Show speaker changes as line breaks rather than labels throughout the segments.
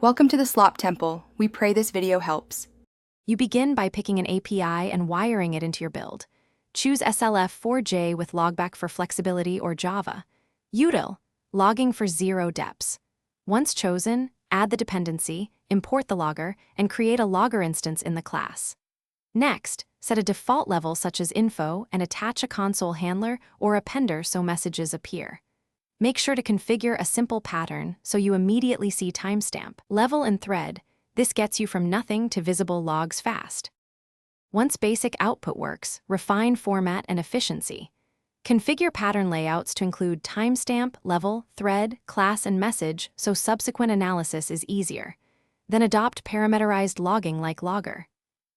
Welcome to the Slop Temple. We pray this video helps.
You begin by picking an API and wiring it into your build. Choose SLF4J with logback for flexibility or Java. Util, logging for 0 deps. Once chosen, add the dependency, import the logger, and create a logger instance in the class. Next, set a default level such as info and attach a console handler or appender so messages appear. Make sure to configure a simple pattern so you immediately see timestamp, level, and thread. This gets you from nothing to visible logs fast. Once basic output works, refine format and efficiency. Configure pattern layouts to include timestamp, level, thread, class, and message so subsequent analysis is easier. Then adopt parameterized logging like logger.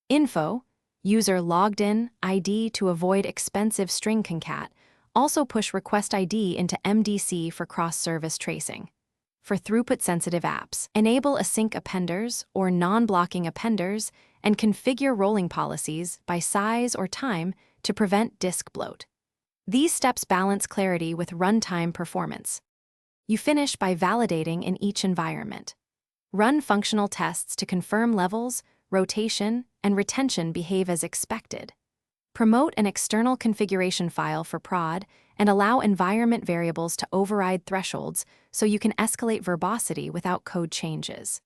Info, user logged in, ID to avoid expensive string concat. Also push request ID into MDC for cross-service tracing. For throughput-sensitive apps, enable async appenders or non-blocking appenders and configure rolling policies by size or time to prevent disk bloat. These steps balance clarity with runtime performance. You finish by validating in each environment. Run functional tests to confirm levels, rotation, and retention behave as expected. Promote an external configuration file for prod and allow environment variables to override thresholds so you can escalate verbosity without code changes.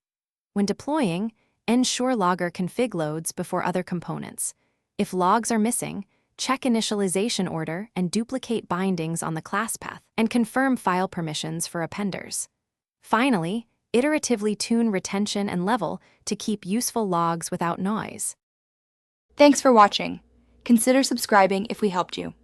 When deploying, ensure logger config loads before other components. If logs are missing, check initialization order and duplicate bindings on the class path and confirm file permissions for appenders. Finally, iteratively tune retention and level to keep useful logs without noise.
Thanks for watching. Consider subscribing if we helped you.